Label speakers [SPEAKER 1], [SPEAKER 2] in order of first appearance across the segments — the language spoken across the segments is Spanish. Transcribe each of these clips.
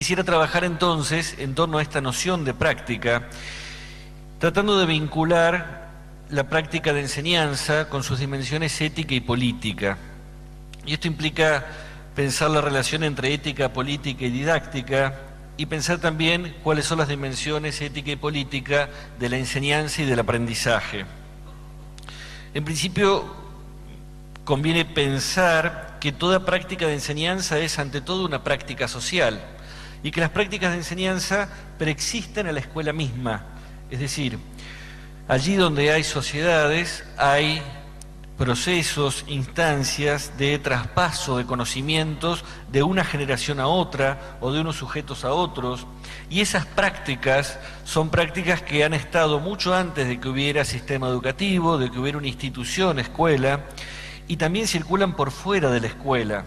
[SPEAKER 1] Quisiera trabajar entonces en torno a esta noción de práctica, tratando de vincular la práctica de enseñanza con sus dimensiones ética y política. Y esto implica pensar la relación entre ética, política y didáctica, y pensar también cuáles son las dimensiones ética y política de la enseñanza y del aprendizaje. En principio, conviene pensar que toda práctica de enseñanza es ante todo una práctica social, y que las prácticas de enseñanza preexisten a la escuela misma. Es decir, allí donde hay sociedades, hay procesos, instancias de traspaso de conocimientos de una generación a otra o de unos sujetos a otros, y esas prácticas son prácticas que han estado mucho antes de que hubiera sistema educativo, de que hubiera una institución, escuela, y también circulan por fuera de la escuela.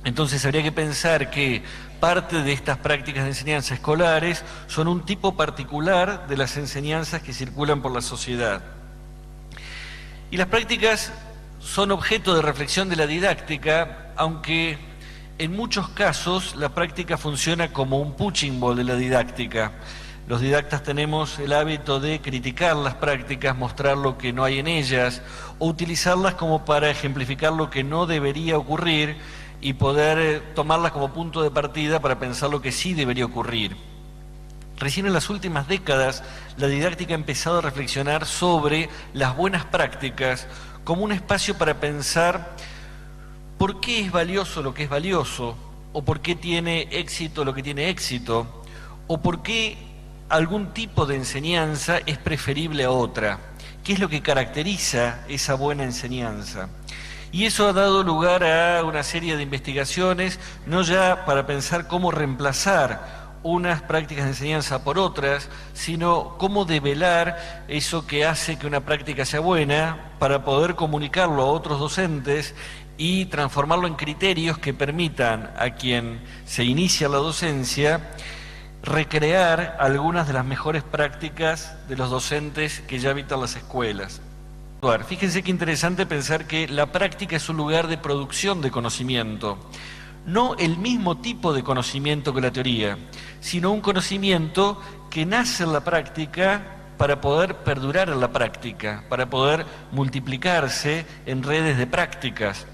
[SPEAKER 1] Entonces habría que pensar que parte de estas prácticas de enseñanza escolares son un tipo particular de las enseñanzas que circulan por la sociedad. Y las prácticas son objeto de reflexión de la didáctica, aunque en muchos casos la práctica funciona como un punching ball de la didáctica. Los didactas tenemos el hábito de criticar las prácticas, mostrar lo que no hay en ellas, o utilizarlas como para ejemplificar lo que no debería ocurrir, y poder tomarlas como punto de partida para pensar lo que sí debería ocurrir. Recién en las últimas décadas, la didáctica ha empezado a reflexionar sobre las buenas prácticas como un espacio para pensar por qué es valioso lo que es valioso, o por qué tiene éxito lo que tiene éxito, o por qué algún tipo de enseñanza es preferible a otra, qué es lo que caracteriza esa buena enseñanza. Y eso ha dado lugar a una serie de investigaciones, no ya para pensar cómo reemplazar unas prácticas de enseñanza por otras, sino cómo develar eso que hace que una práctica sea buena para poder comunicarlo a otros docentes y transformarlo en criterios que permitan a quien se inicia la docencia recrear algunas de las mejores prácticas de los docentes que ya habitan las escuelas. Fíjense qué interesante pensar que la práctica es un lugar de producción de conocimiento, no el mismo tipo de conocimiento que la teoría, sino un conocimiento que nace en la práctica para poder perdurar en la práctica, para poder multiplicarse en redes de prácticas.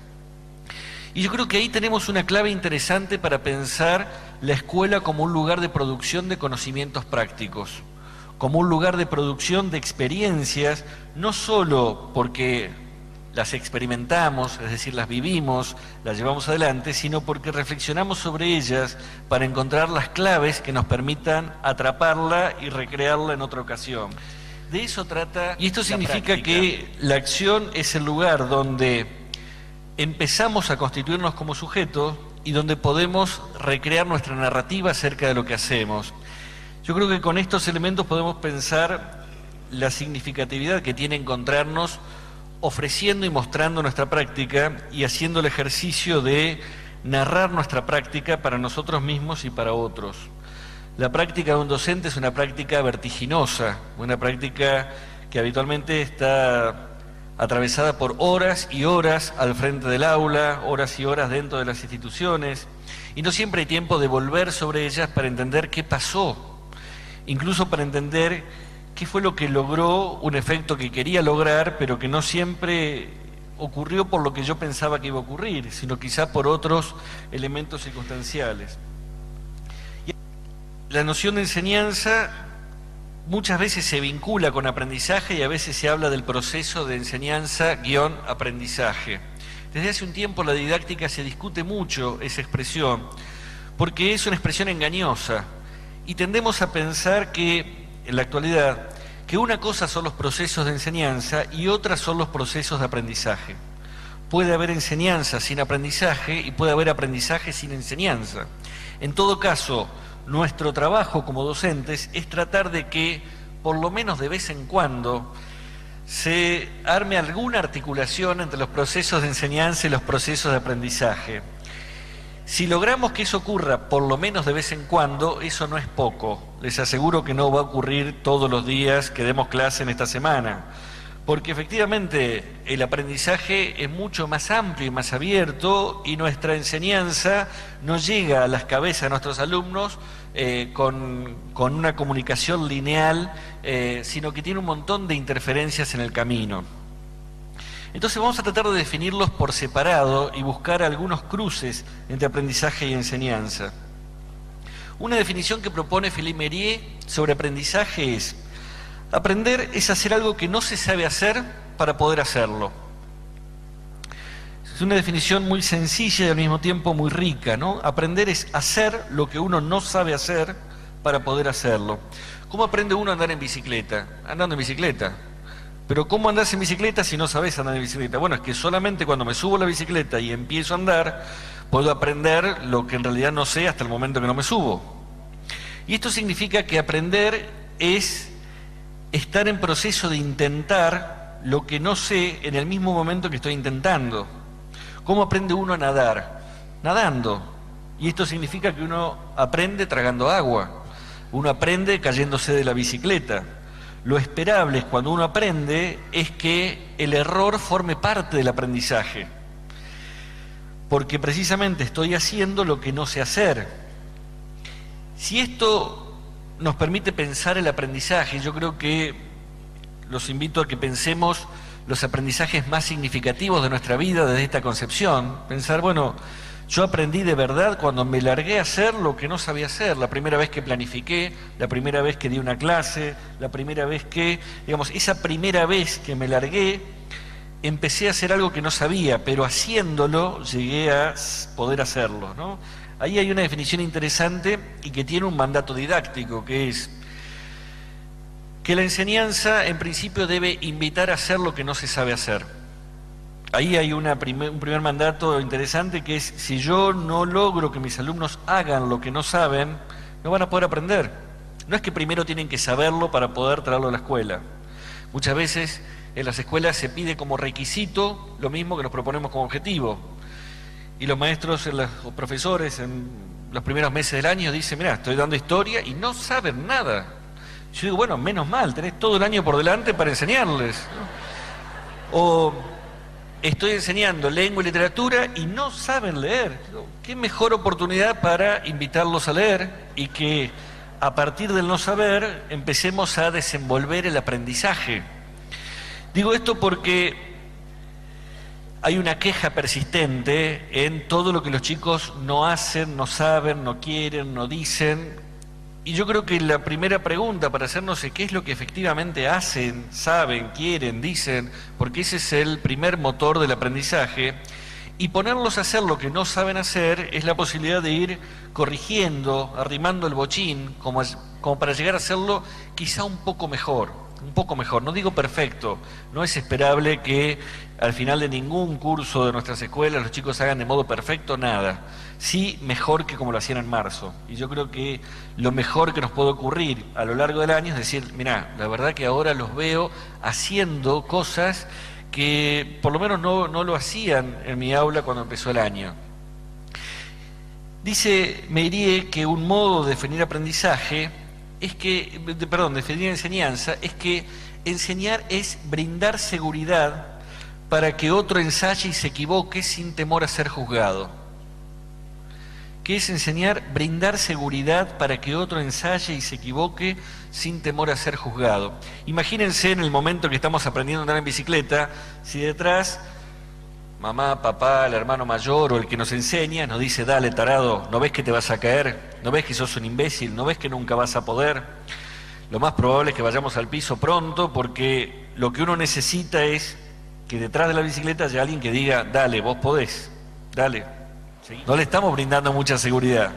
[SPEAKER 1] Y yo creo que ahí tenemos una clave interesante para pensar la escuela como un lugar de producción de conocimientos prácticos, como un lugar de producción de experiencias, no solo porque las experimentamos, es decir, las vivimos, las llevamos adelante, sino porque reflexionamos sobre ellas para encontrar las claves que nos permitan atraparla y recrearla en otra ocasión. De eso trata. Y esto significa que la acción es el lugar donde empezamos a constituirnos como sujetos y donde podemos recrear nuestra narrativa acerca de lo que hacemos. Yo creo que con estos elementos podemos pensar la significatividad que tiene encontrarnos ofreciendo y mostrando nuestra práctica y haciendo el ejercicio de narrar nuestra práctica para nosotros mismos y para otros. La práctica de un docente es una práctica vertiginosa, una práctica que habitualmente está atravesada por horas y horas al frente del aula, horas y horas dentro de las instituciones, y no siempre hay tiempo de volver sobre ellas para entender qué pasó, incluso para entender qué fue lo que logró un efecto que quería lograr, pero que no siempre ocurrió por lo que yo pensaba que iba a ocurrir, sino quizá por otros elementos circunstanciales. La noción de enseñanza muchas veces se vincula con aprendizaje y a veces se habla del proceso de enseñanza-aprendizaje. Desde hace un tiempo la didáctica se discute mucho esa expresión, porque es una expresión engañosa. Y tendemos a pensar que, en la actualidad, que una cosa son los procesos de enseñanza y otra son los procesos de aprendizaje. Puede haber enseñanza sin aprendizaje y puede haber aprendizaje sin enseñanza. En todo caso, nuestro trabajo como docentes es tratar de que, por lo menos de vez en cuando, se arme alguna articulación entre los procesos de enseñanza y los procesos de aprendizaje. Si logramos que eso ocurra por lo menos de vez en cuando, eso no es poco. Les aseguro que no va a ocurrir todos los días que demos clase en esta semana, porque efectivamente el aprendizaje es mucho más amplio y más abierto y nuestra enseñanza no llega a las cabezas de nuestros alumnos con una comunicación lineal, sino que tiene un montón de interferencias en el camino. Entonces vamos a tratar de definirlos por separado y buscar algunos cruces entre aprendizaje y enseñanza. Una definición que propone Philippe Mérieux sobre aprendizaje es: aprender es hacer algo que no se sabe hacer para poder hacerlo. Es una definición muy sencilla y al mismo tiempo muy rica, ¿no? Aprender es hacer lo que uno no sabe hacer para poder hacerlo. ¿Cómo aprende uno a andar en bicicleta? Andando en bicicleta. Pero ¿cómo andás en bicicleta si no sabés andar en bicicleta? Bueno, es que solamente cuando me subo a la bicicleta y empiezo a andar, puedo aprender lo que en realidad no sé hasta el momento que no me subo. Y esto significa que aprender es estar en proceso de intentar lo que no sé en el mismo momento que estoy intentando. ¿Cómo aprende uno a nadar? Nadando. Y esto significa que uno aprende tragando agua. Uno aprende cayéndose de la bicicleta. Lo esperable cuando uno aprende es que el error forme parte del aprendizaje. Porque precisamente estoy haciendo lo que no sé hacer. Si esto nos permite pensar el aprendizaje, yo creo que los invito a que pensemos los aprendizajes más significativos de nuestra vida desde esta concepción. Pensar, bueno, yo aprendí de verdad cuando me largué a hacer lo que no sabía hacer, la primera vez que planifiqué, la primera vez que di una clase, la primera vez que, digamos, esa primera vez que me largué, empecé a hacer algo que no sabía, pero haciéndolo llegué a poder hacerlo, ¿no? Ahí hay una definición interesante y que tiene un mandato didáctico, que es que la enseñanza en principio debe invitar a hacer lo que no se sabe hacer. Ahí hay un primer mandato interesante, que es: si yo no logro que mis alumnos hagan lo que no saben, no van a poder aprender. No es que primero tienen que saberlo para poder traerlo a la escuela. Muchas veces en las escuelas se pide como requisito lo mismo que nos proponemos como objetivo. Y los maestros, los profesores en los primeros meses del año dicen: mirá, estoy dando historia y no saben nada. Yo digo, bueno, menos mal, tenés todo el año por delante para enseñarles, ¿no? O estoy enseñando lengua y literatura y no saben leer. ¿Qué mejor oportunidad para invitarlos a leer y que a partir del no saber empecemos a desenvolver el aprendizaje? Digo esto porque hay una queja persistente en todo lo que los chicos no hacen, no saben, no quieren, no dicen. Y yo creo que la primera pregunta para hacernos es: ¿qué es lo que efectivamente hacen, saben, quieren, dicen? Porque ese es el primer motor del aprendizaje. Y ponerlos a hacer lo que no saben hacer es la posibilidad de ir corrigiendo, arrimando el bochín, como para llegar a hacerlo quizá un poco mejor. No digo perfecto. No es esperable que al final de ningún curso de nuestras escuelas los chicos hagan de modo perfecto nada. Sí, mejor que como lo hacían en marzo. Y yo creo que lo mejor que nos puede ocurrir a lo largo del año es decir: mirá, la verdad que ahora los veo haciendo cosas que por lo menos no lo hacían en mi aula cuando empezó el año. Dice Mérieux que un modo de definir aprendizaje es que, definir enseñanza, es que enseñar es brindar seguridad para que otro ensaye y se equivoque sin temor a ser juzgado. ¿Qué es enseñar? Brindar seguridad para que otro ensaye y se equivoque sin temor a ser juzgado. Imagínense en el momento que estamos aprendiendo a andar en bicicleta, si detrás mamá, papá, el hermano mayor o el que nos enseña nos dice: dale, tarado, ¿no ves que te vas a caer? ¿No ves que sos un imbécil? ¿No ves que nunca vas a poder? Lo más probable es que vayamos al piso pronto, porque lo que uno necesita es que detrás de la bicicleta haya alguien que diga: dale, vos podés, dale. No le estamos brindando mucha seguridad.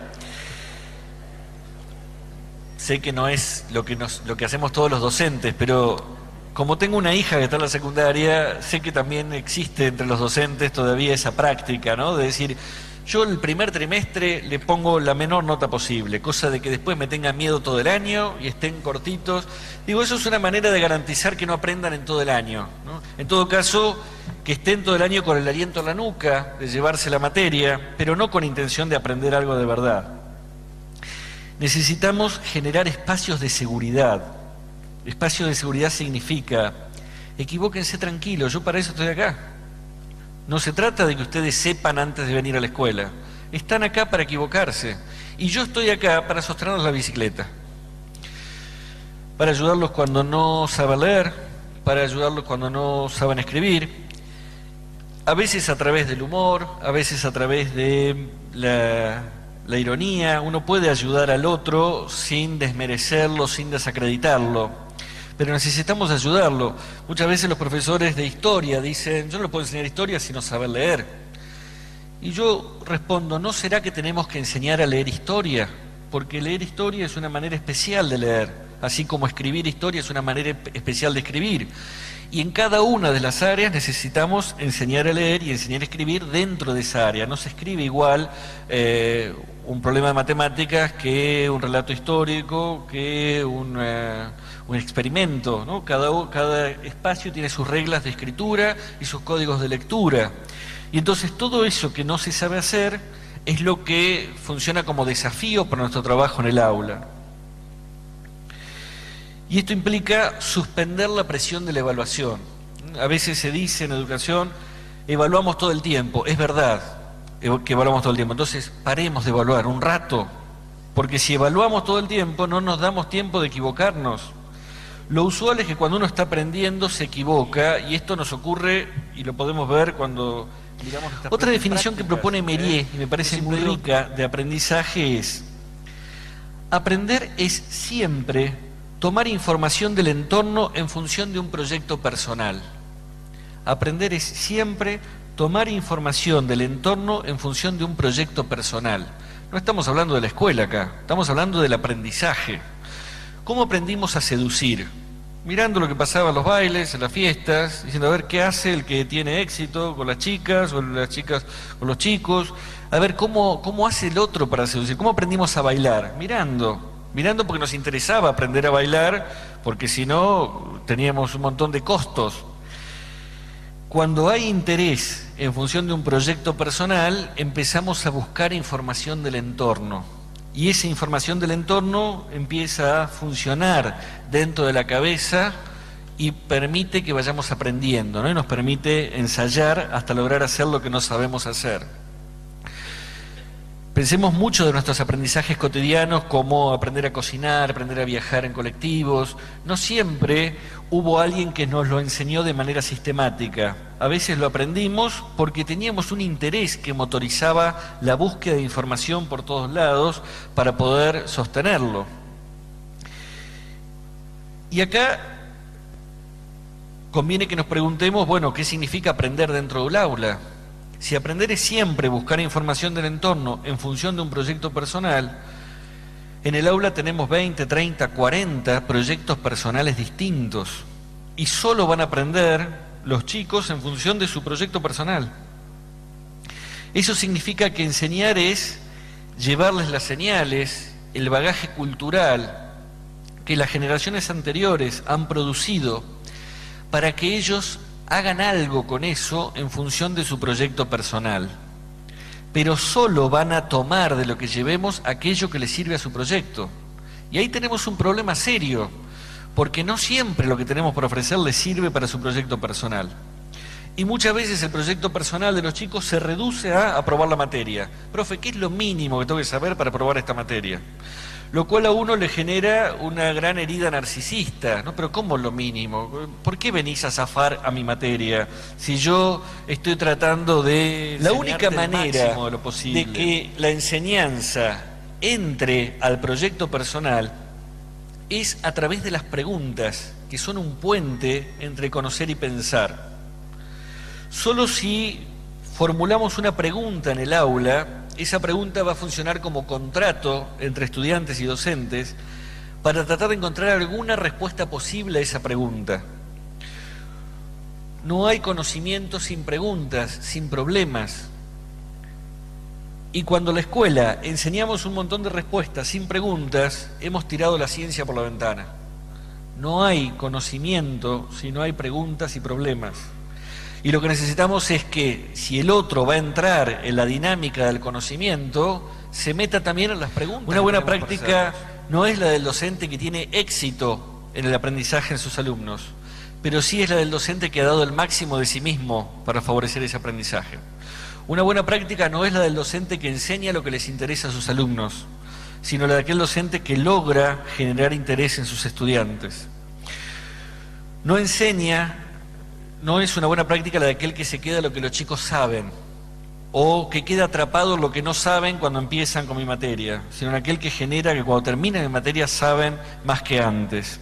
[SPEAKER 1] Sé que no es lo que hacemos todos los docentes, pero como tengo una hija que está en la secundaria, sé que también existe entre los docentes todavía esa práctica, ¿no? De decir: yo el primer trimestre le pongo la menor nota posible, cosa de que después me tengan miedo todo el año y estén cortitos. Digo, eso es una manera de garantizar que no aprendan en todo el año, ¿no? En todo caso, que estén todo el año con el aliento en la nuca, de llevarse la materia, pero no con intención de aprender algo de verdad. Necesitamos generar espacios de seguridad. Espacio de seguridad significa Equivóquense tranquilos, yo para eso estoy acá. No se trata de que ustedes sepan antes de venir a la escuela. Están acá para equivocarse. Y yo estoy acá para sostenerles la bicicleta. Para ayudarlos cuando no saben leer, para ayudarlos cuando no saben escribir. A veces a través del humor, a veces a través de la ironía. Uno puede ayudar al otro sin desmerecerlo, sin desacreditarlo. Pero necesitamos ayudarlo. Muchas veces los profesores de historia dicen, yo no le puedo enseñar historia si no saben leer. Y yo respondo, ¿no será que tenemos que enseñar a leer historia? Porque leer historia es una manera especial de leer, así como escribir historia es una manera especial de escribir. Y en cada una de las áreas necesitamos enseñar a leer y enseñar a escribir dentro de esa área. No se escribe igual un problema de matemáticas que un relato histórico, que un experimento, ¿no? Cada espacio tiene sus reglas de escritura y sus códigos de lectura. Y entonces todo eso que no se sabe hacer es lo que funciona como desafío para nuestro trabajo en el aula. Y esto implica suspender la presión de la evaluación. A veces se dice en educación, evaluamos todo el tiempo. Es verdad que evaluamos todo el tiempo. Entonces paremos de evaluar un rato, porque si evaluamos todo el tiempo no nos damos tiempo de equivocarnos. Lo usual es que cuando uno está aprendiendo se equivoca, y esto nos ocurre, y lo podemos ver cuando miramos estas Otra definición que propone Mérier, y me parece muy rica, de aprendizaje es: aprender es siempre tomar información del entorno en función de un proyecto personal. Aprender es siempre tomar información del entorno en función de un proyecto personal. No estamos hablando de la escuela acá, estamos hablando del aprendizaje. ¿Cómo aprendimos a seducir? Mirando lo que pasaba en los bailes, en las fiestas, diciendo a ver qué hace el que tiene éxito con las chicas, o las chicas con los chicos, a ver cómo hace el otro para seducir. ¿Cómo aprendimos a bailar? Mirando porque nos interesaba aprender a bailar, porque si no teníamos un montón de costos. Cuando hay interés en función de un proyecto personal, empezamos a buscar información del entorno. Y esa información del entorno empieza a funcionar dentro de la cabeza y permite que vayamos aprendiendo, ¿no? Y nos permite ensayar hasta lograr hacer lo que no sabemos hacer. Pensemos mucho de nuestros aprendizajes cotidianos, como aprender a cocinar, aprender a viajar en colectivos. No siempre hubo alguien que nos lo enseñó de manera sistemática. A veces lo aprendimos porque teníamos un interés que motorizaba la búsqueda de información por todos lados para poder sostenerlo. Y acá conviene que nos preguntemos, bueno, ¿qué significa aprender dentro del aula? Si aprender es siempre buscar información del entorno en función de un proyecto personal, en el aula tenemos 20, 30, 40 proyectos personales distintos y solo van a aprender los chicos en función de su proyecto personal. Eso significa que enseñar es llevarles las señales, el bagaje cultural que las generaciones anteriores han producido para que ellos hagan algo con eso en función de su proyecto personal. Pero solo van a tomar de lo que llevemos aquello que les sirve a su proyecto. Y ahí tenemos un problema serio, porque no siempre lo que tenemos por ofrecer les sirve para su proyecto personal. Y muchas veces el proyecto personal de los chicos se reduce a aprobar la materia. Profe, ¿qué es lo mínimo que tengo que saber para aprobar esta materia? Lo cual a uno le genera una gran herida narcisista, ¿no? Pero ¿cómo lo mínimo? ¿Por qué venís a zafar a mi materia si yo estoy tratando de... La única manera de que la enseñanza entre al proyecto personal es a través de las preguntas, que son un puente entre conocer y pensar. Solo si formulamos una pregunta en el aula, esa pregunta va a funcionar como contrato entre estudiantes y docentes para tratar de encontrar alguna respuesta posible a esa pregunta. No hay conocimiento sin preguntas, sin problemas. Y cuando en la escuela enseñamos un montón de respuestas sin preguntas, hemos tirado la ciencia por la ventana. No hay conocimiento si no hay preguntas y problemas. Y lo que necesitamos es que, si el otro va a entrar en la dinámica del conocimiento, se meta también en las preguntas. Una buena práctica no es la del docente que tiene éxito en el aprendizaje en sus alumnos, pero sí es la del docente que ha dado el máximo de sí mismo para favorecer ese aprendizaje. Una buena práctica no es la del docente que enseña lo que les interesa a sus alumnos, sino la de aquel docente que logra generar interés en sus estudiantes. No es una buena práctica la de aquel que se queda lo que los chicos saben, o que queda atrapado en lo que no saben cuando empiezan con mi materia, sino en aquel que genera que cuando terminan mi materia saben más que antes.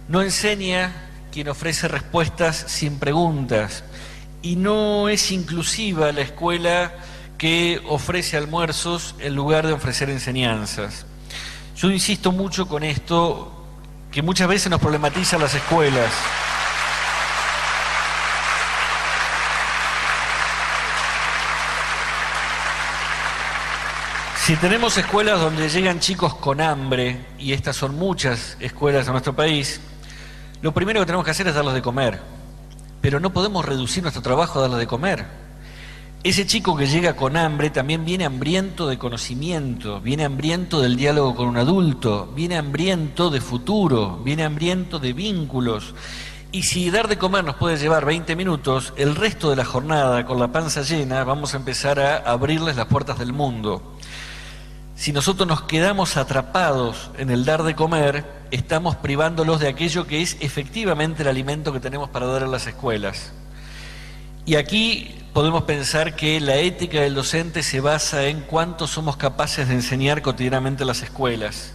[SPEAKER 1] No enseña quien ofrece respuestas sin preguntas, y no es inclusiva la escuela que ofrece almuerzos en lugar de ofrecer enseñanzas. Yo insisto mucho con esto, que muchas veces nos problematizan las escuelas. Si tenemos escuelas donde llegan chicos con hambre, y estas son muchas escuelas en nuestro país, lo primero que tenemos que hacer es darles de comer. Pero no podemos reducir nuestro trabajo a darles de comer. Ese chico que llega con hambre también viene hambriento de conocimiento, viene hambriento del diálogo con un adulto, viene hambriento de futuro, viene hambriento de vínculos. Y si dar de comer nos puede llevar 20 minutos, el resto de la jornada, con la panza llena, vamos a empezar a abrirles las puertas del mundo. Si nosotros nos quedamos atrapados en el dar de comer, estamos privándolos de aquello que es efectivamente el alimento que tenemos para dar en las escuelas. Y aquí podemos pensar que la ética del docente se basa en cuánto somos capaces de enseñar cotidianamente en las escuelas,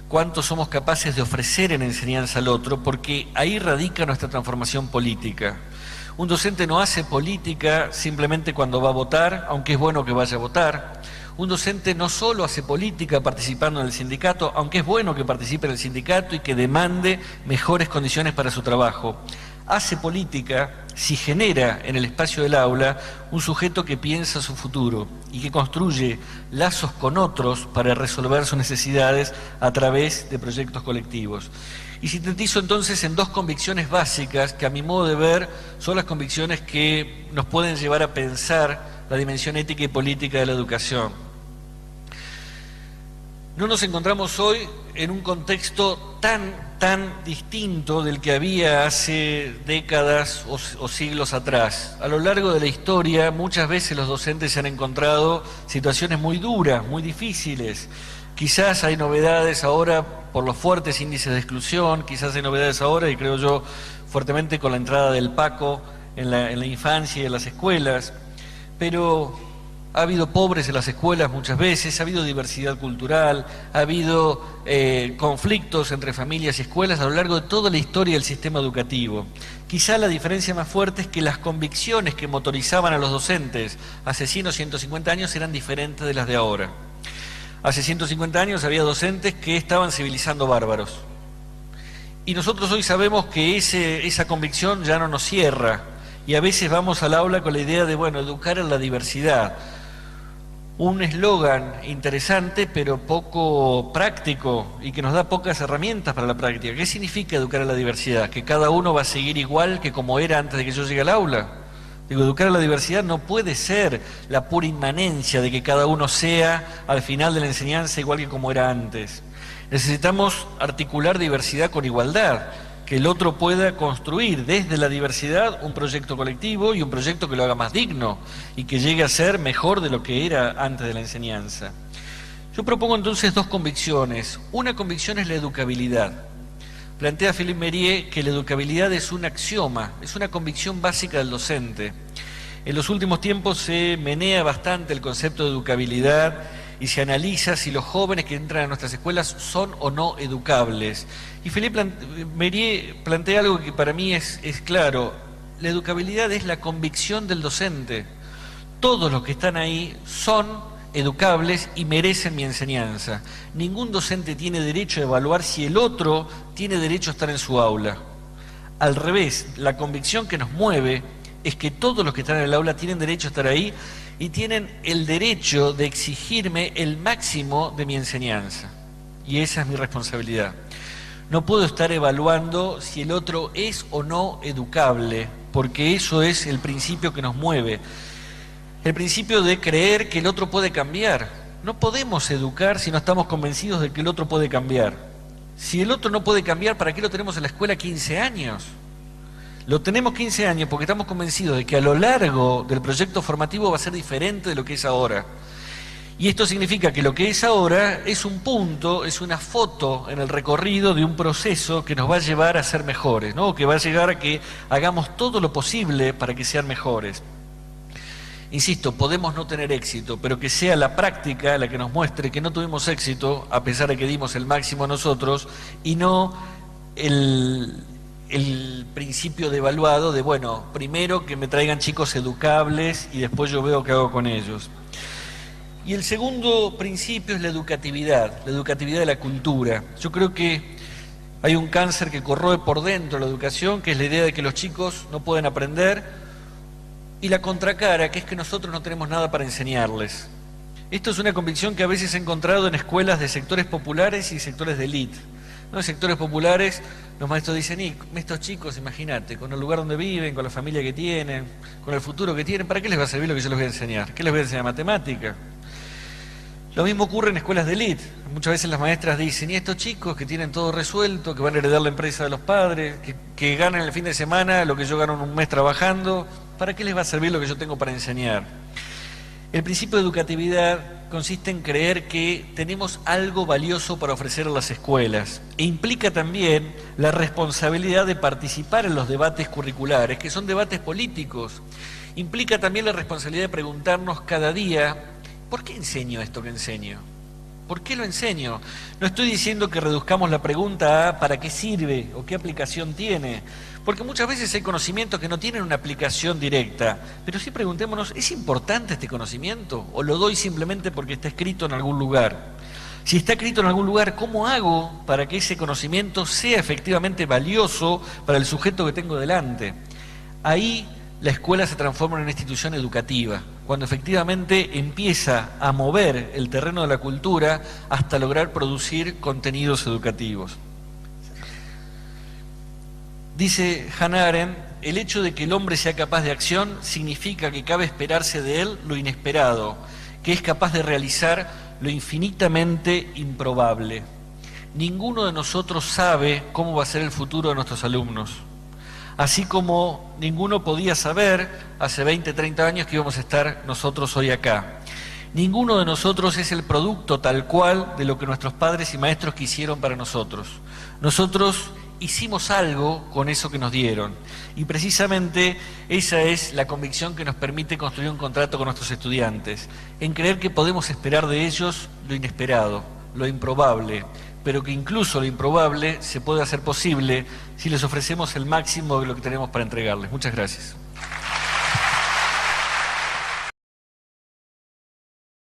[SPEAKER 1] cuánto somos capaces de ofrecer en enseñanza al otro, porque ahí radica nuestra transformación política. Un docente no hace política simplemente cuando va a votar, aunque es bueno que vaya a votar. Un docente no solo hace política participando en el sindicato, aunque es bueno que participe en el sindicato y que demande mejores condiciones para su trabajo. Hace política si genera en el espacio del aula un sujeto que piensa su futuro y que construye lazos con otros para resolver sus necesidades a través de proyectos colectivos. Y sintetizo entonces en dos convicciones básicas que a mi modo de ver son las convicciones que nos pueden llevar a pensar la dimensión ética y política de la educación. No nos encontramos hoy en un contexto tan distinto del que había hace décadas o siglos atrás. A lo largo de la historia, muchas veces los docentes se han encontrado situaciones muy duras, muy difíciles. Quizás hay novedades ahora por los fuertes índices de exclusión, quizás hay novedades ahora, y creo yo fuertemente con la entrada del PACO en la infancia y en las escuelas, pero ha habido pobres en las escuelas muchas veces, ha habido diversidad cultural, ha habido conflictos entre familias y escuelas a lo largo de toda la historia del sistema educativo. Quizá la diferencia más fuerte es que las convicciones que motorizaban a los docentes hace 100 o 150 años eran diferentes de las de ahora. Hace 150 años había docentes que estaban civilizando bárbaros. Y nosotros hoy sabemos que esa convicción ya no nos cierra. Y a veces vamos al aula con la idea de, bueno, educar en la diversidad. Un eslogan interesante, pero poco práctico y que nos da pocas herramientas para la práctica. ¿Qué significa educar a la diversidad? ¿Que cada uno va a seguir igual que como era antes de que yo llegue al aula? Digo, educar a la diversidad no puede ser la pura inmanencia de que cada uno sea al final de la enseñanza igual que como era antes. Necesitamos articular diversidad con igualdad, que el otro pueda construir desde la diversidad un proyecto colectivo y un proyecto que lo haga más digno y que llegue a ser mejor de lo que era antes de la enseñanza. Yo propongo entonces dos convicciones. Una convicción es la educabilidad. Plantea Philippe Mérier que la educabilidad es un axioma, es una convicción básica del docente. En los últimos tiempos se menea bastante el concepto de educabilidad y se analiza si los jóvenes que entran a nuestras escuelas son o no educables. Y Philippe Mérier plantea algo que para mí es claro. La educabilidad es la convicción del docente. Todos los que están ahí son educables y merecen mi enseñanza. Ningún docente tiene derecho a evaluar si el otro tiene derecho a estar en su aula. Al revés, la convicción que nos mueve es que todos los que están en el aula tienen derecho a estar ahí y tienen el derecho de exigirme el máximo de mi enseñanza. Y esa es mi responsabilidad. No puedo estar evaluando si el otro es o no educable, porque eso es el principio que nos mueve. El principio de creer que el otro puede cambiar. No podemos educar si no estamos convencidos de que el otro puede cambiar. Si el otro no puede cambiar, ¿para qué lo tenemos en la escuela 15 años? Lo tenemos 15 años porque estamos convencidos de que a lo largo del proyecto formativo va a ser diferente de lo que es ahora. Y esto significa que lo que es ahora es un punto, es una foto en el recorrido de un proceso que nos va a llevar a ser mejores, ¿no? Que va a llegar a que hagamos todo lo posible para que sean mejores. Insisto, podemos no tener éxito, pero que sea la práctica la que nos muestre que no tuvimos éxito, a pesar de que dimos el máximo nosotros, y no el principio devaluado de, bueno, primero que me traigan chicos educables y después yo veo qué hago con ellos. Y el segundo principio es la educatividad de la cultura. Yo creo que hay un cáncer que corroe por dentro la educación, que es la idea de que los chicos no pueden aprender, y la contracara, que es que nosotros no tenemos nada para enseñarles. Esto es una convicción que a veces he encontrado en escuelas de sectores populares y sectores de élite. ¿No? En sectores populares los maestros dicen, y estos chicos, imagínate, con el lugar donde viven, con la familia que tienen, con el futuro que tienen, ¿para qué les va a servir lo que yo les voy a enseñar? ¿Qué les voy a enseñar? ¿Matemática? Lo mismo ocurre en escuelas de élite. Muchas veces las maestras dicen, y estos chicos que tienen todo resuelto, que van a heredar la empresa de los padres, que ganan el fin de semana lo que yo gano en un mes trabajando, ¿para qué les va a servir lo que yo tengo para enseñar? El principio de educatividad consiste en creer que tenemos algo valioso para ofrecer a las escuelas e implica también la responsabilidad de participar en los debates curriculares, que son debates políticos. Implica también la responsabilidad de preguntarnos cada día, ¿por qué enseño esto que enseño? ¿Por qué lo enseño? No estoy diciendo que reduzcamos la pregunta a ¿para qué sirve o qué aplicación tiene? Porque muchas veces hay conocimientos que no tienen una aplicación directa, pero sí preguntémonos, ¿es importante este conocimiento? ¿O lo doy simplemente porque está escrito en algún lugar? Si está escrito en algún lugar, ¿cómo hago para que ese conocimiento sea efectivamente valioso para el sujeto que tengo delante? Ahí la escuela se transforma en una institución educativa, cuando efectivamente empieza a mover el terreno de la cultura hasta lograr producir contenidos educativos. Dice Hannah Arendt, el hecho de que el hombre sea capaz de acción significa que cabe esperarse de él lo inesperado, que es capaz de realizar lo infinitamente improbable. Ninguno de nosotros sabe cómo va a ser el futuro de nuestros alumnos. Así como ninguno podía saber hace 20, 30 años que íbamos a estar nosotros hoy acá. Ninguno de nosotros es el producto tal cual de lo que nuestros padres y maestros quisieron para nosotros. Nosotros hicimos algo con eso que nos dieron. Y precisamente esa es la convicción que nos permite construir un contrato con nuestros estudiantes, en creer que podemos esperar de ellos lo inesperado, lo improbable, pero que incluso lo improbable se puede hacer posible si les ofrecemos el máximo de lo que tenemos para entregarles. Muchas gracias.